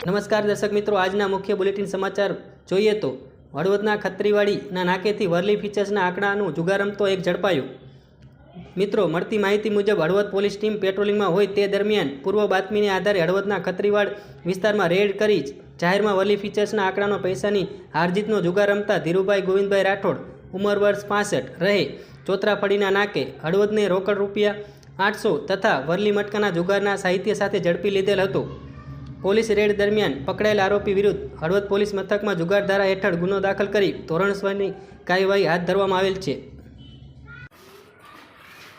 નમસ્કાર દર્શક મિત્રો, આજના મુખ્ય બુલેટિન સમાચાર જોઈએ તો હળવદના ખત્રીવાડીના નાકેથી વર્લી ફીચર્સના આંકડાનું જુગાર રમતો એક ઝડપાયો। મિત્રો, મળતી માહિતી મુજબ હળવદ પોલીસ ટીમ પેટ્રોલિંગમાં હોય તે દરમિયાન પૂર્વ બાતમીને આધારે હળવદના ખત્રીવાડ વિસ્તારમાં રેડ કરી જાહેરમાં વર્લી ફીચર્સના આંકડાનો પૈસાની હારજીતનો જુગાર રમતા ધીરુભાઈ ગોવિંદભાઈ રાઠોડ, ઉંમર વર્ષ 65, રહે ચોતરાફળીના નાકે, હળવદને રોકડ રૂપિયા 800 તથા વર્લી મટકાના જુગારના સાહિત્ય સાથે ઝડપી લીધેલ હતો। પોલીસ રેડ દરમિયાન પકડાયેલ આરોપી વિરુદ્ધ હળવદ પોલીસ મથકમાં જુગાર ધારા હેઠળ ગુનો દાખલ કરી ધોરણસરની કાર્યવાહી હાથ ધરવામાં આવેલ છે।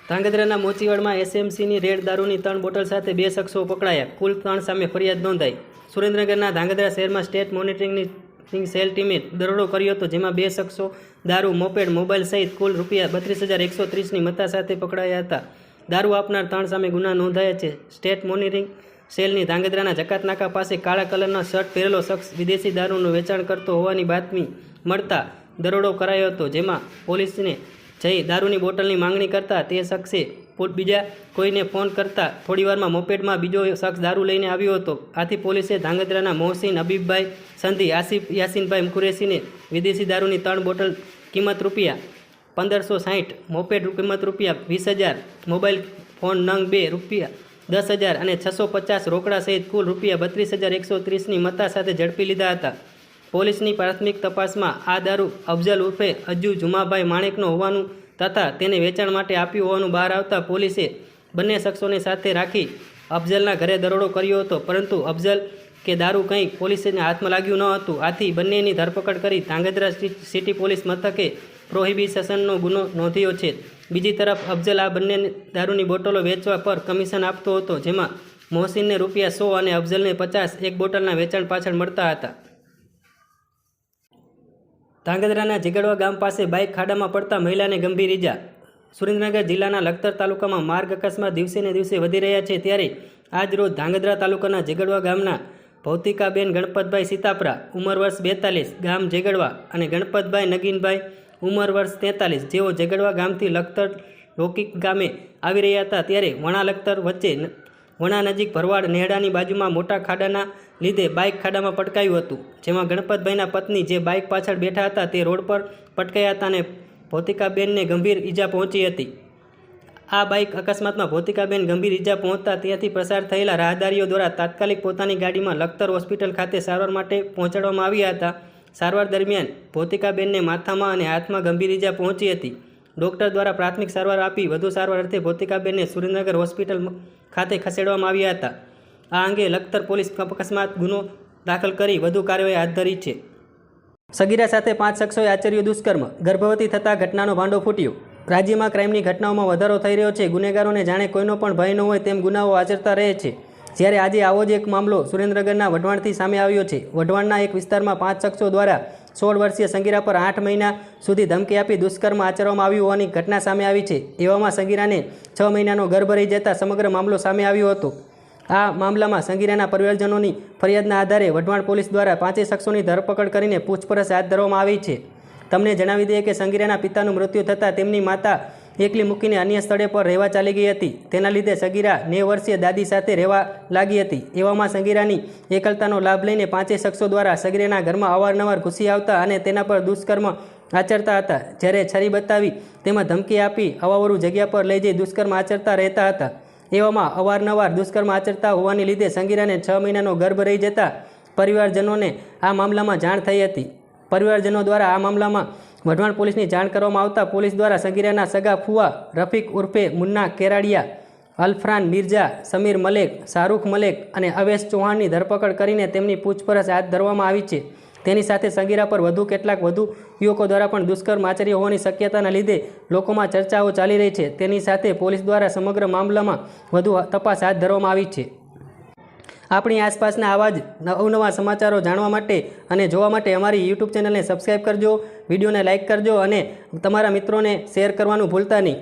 ધાંગધ્રાના મોચીવાડમાં એસએમસીની રેડ દારૂની 3 બોટલ સાથે 2 શખ્સો પકડાયા, કુલ 3 સામે ફરિયાદ નોંધાઈ। સુરેન્દ્રનગરના ધાંગધ્રા શહેરમાં સ્ટેટ મોનિટરિંગની સેલ ટીમે દરોડો કર્યો હતો, જેમાં 2 શખ્સો દારૂ, મોપેડ, મોબાઈલ સહિત કુલ રૂપિયા 32,130ની મત્તા સાથે પકડાયા હતા। દારૂ આપનાર 3 સામે ગુના નોંધાયા છે। સ્ટેટ મોનિટરિંગ સેલની ધાંગધ્રાના જકાતનાકા પાસે કાળા કલરના શર્ટ પહેરેલો શખ્સ વિદેશી દારૂનું વેચાણ કરતો હોવાની બાતમી મળતા દરોડો કરાયો હતો, જેમાં પોલીસને જઈ દારૂની બોટલની માંગણી કરતા તે શખ્સે બીજા કોઈને ફોન કરતા થોડીવારમાં મોપેડમાં બીજો શખ્સ દારૂ લઈને આવ્યો હતો। આથી પોલીસે ધાંગધ્રાના મોહસિન હબીબભાઈ સંધી, આસિફ યાસીનભાઈ કુરેશીને વિદેશી દારૂની 3 બોટલ કિંમત રૂપિયા 1560, મોપેડ કિંમત રૂપિયા 20,000, મોબાઈલ ફોન નંગ 2 રૂપિયા 10,000 અને 650 રોકડા સહિત કુલ રૂપિયા 32,130ની મત્તા સાથે ઝડપી લીધા હતા। પોલીસની પ્રાથમિક તપાસમાં આ દારૂ અફઝલ ઉર્ફે અજ્જુ જુમાભાઈ માણેકનો હોવાનું તથા તેને વેચાણ માટે આપ્યું હોવાનું બહાર આવતા પોલીસે બંને શખ્સોને સાથે રાખી અફઝલના ઘરે દરોડો કર્યો હતો, પરંતુ અફઝલ કે દારૂ કંઈ પોલીસને હાથમાં લાગ્યું ન હતું। આથી બંનેની ધરપકડ કરી ધાંગધ્રા સિટી પોલીસ મથકે પ્રોહિબિશનનો ગુનો નોંધ્યો છે। બીજી તરફ અફઝલ આ બંને દારૂની બોટલો વેચવા પર કમિશન આપતો હતો, જેમાં મોહસિનને રૂપિયા 100 અને અફઝલને 50 એક બોટલના વેચાણ પાછળ મળતા હતા। ધાંગધ્રાના જીગડવા ગામ પાસે બાઇક ખાડામાં પડતા મહિલાને ગંભીર ઈજા। સુરેન્દ્રનગર જિલ્લાના લખતર તાલુકામાં માર્ગ અકસ્માત દિવસે ને દિવસે વધી રહ્યા છે, ત્યારે આજ રોજ ધાંગધ્રા તાલુકાના જીગડવા ગામના ભૌતિકાબેન ગણપતભાઈ સીતાપરા, ઉંમર વર્ષ 42, ગામ જેગડવા, અને ગણપતભાઈ નગીનભાઈ, ઉંમર વર્ષ 43, જેઓ જેગડવા ગામથી લખતર લોકિક ગામે આવી રહ્યા હતા, ત્યારે વણા લખતર વચ્ચે વણા નજીક ભરવાડ નેહડાની બાજુમાં મોટા ખાડાના લીધે બાઇક ખાડામાં પટકાયું હતું, જેમાં ગણપતભાઈના પત્ની જે બાઇક પાછળ બેઠા હતા તે રોડ પર પટકાયા હતા અને ભૌતિકાબેનને ગંભીર ઈજા પહોંચી હતી। આ બાઇક અકસ્માતમાં ભૌતિકાબેન ગંભીર ઈજા પહોંચતા ત્યાંથી પસાર થયેલા રાહદારીઓ દ્વારા તાત્કાલિક પોતાની ગાડીમાં લખતર હોસ્પિટલ ખાતે સારવાર માટે પહોંચાડવામાં આવ્યા હતા। સારવાર દરમિયાન ભૌતિકાબેનને માથામાં અને હાથમાં ગંભીર ઈજા પહોંચી હતી। ડોક્ટર દ્વારા પ્રાથમિક સારવાર આપી વધુ સારવાર અર્થે ભૌતિકાબેનને સુરેન્દ્રનગર હોસ્પિટલ ખાતે ખસેડવામાં આવ્યા હતા। આ અંગે લખતર પોલીસ અકસ્માત ગુનો દાખલ કરી વધુ કાર્યવાહી હાથ ધરી છે। સગીરા સાથે 5 શખ્સોએ આચર્યું દુષ્કર્મ, ગર્ભવતી થતાં ઘટનાનો ભાંડો ફૂટ્યો। રાજ્યમાં ક્રાઇમની ઘટનાઓમાં વધારો થઈ રહ્યો છે। ગુનેગારોને જાણે કોઈનો પણ ભય ન હોય તેમ ગુનાઓ આચરતા રહે છે, જ્યારે આજે આવો જ એક મામલો સુરેન્દ્રનગરના વઢવાણથી સામે આવ્યો છે। વઢવાણના એક વિસ્તારમાં 5 શખ્સો દ્વારા 16 વર્ષીય સગીરા પર 8 મહિના સુધી ધમકી આપી દુષ્કર્મ આચરવામાં આવ્યું હોવાની ઘટના સામે આવી છે। એવામાં સગીરાને 6 મહિનાનો ગર્ભ રહી જતા સમગ્ર મામલો સામે આવ્યો હતો। આ મામલામાં સગીરાના પરિવારજનોની ફરિયાદના આધારે વઢવાણ પોલીસ દ્વારા 5 શખ્સોની ધરપકડ કરીને પૂછપરછ હાથ ધરવામાં આવી છે। તમને જણાવી દઈએ કે સગીરાના પિતાનું મૃત્યુ થતાં તેમની માતા એકલી મૂકીને અન્ય સ્થળે પર રહેવા ચાલી ગઈ હતી। તેના લીધે સગીરા 9 વર્ષીય દાદી સાથે રહેવા લાગી હતી। એવામાં સગીરાની એકલતાનો લાભ લઈને 5 શખ્સો દ્વારા સગીરાના ઘરમાં અવારનવાર ઘૂસી આવતા અને તેના પર દુષ્કર્મ આચરતા હતા, જ્યારે છરી બતાવી તેમાં ધમકી આપી અવાવરું જગ્યા પર લઈ જઈ દુષ્કર્મ આચરતા રહેતા હતા। એવામાં અવારનવાર દુષ્કર્મ આચરતા હોવાને લીધે સગીરાને 6 મહિનાનો ગર્ભ રહી જતા પરિવારજનોને આ મામલામાં જાણ થઈ હતી। પરિવારજનો દ્વારા આ મામલામાં વઢવાણ પોલીસની જાણ કરવામાં આવતા પોલીસ દ્વારા સગીરાના સગા ફુવા રફીક ઉર્ફે મુન્ના કેરાડિયા, અલફરાન મિર્ઝા, સમીર મલેક, શાહરૂખ મલેક અને અવેશ ચૌહાણની ધરપકડ કરીને તેમની પૂછપરછ હાથ ધરવામાં આવી છે। તેની સાથે સગીરા પર કેટલાક વધુ યુવકો દ્વારા પણ દુષ્કર્મ આચર્ય હોવાની શક્યતાના લીધે લોકોમાં ચર્ચાઓ ચાલી રહી છે। તેની સાથે પોલીસ દ્વારા સમગ્ર મામલામાં વધુ તપાસ હાથ ધરવામાં આવી છે। આપણી આસપાસના આવા જ અવનવા સમાચારો જાણવા માટે અને જોવા માટે અમારી YouTube ચેનલને સબસ્ક્રાઈબ કરજો, વિડીયોને લાઇક કરજો અને તમારા મિત્રોને શેર કરવાનું ભૂલતા નહીં।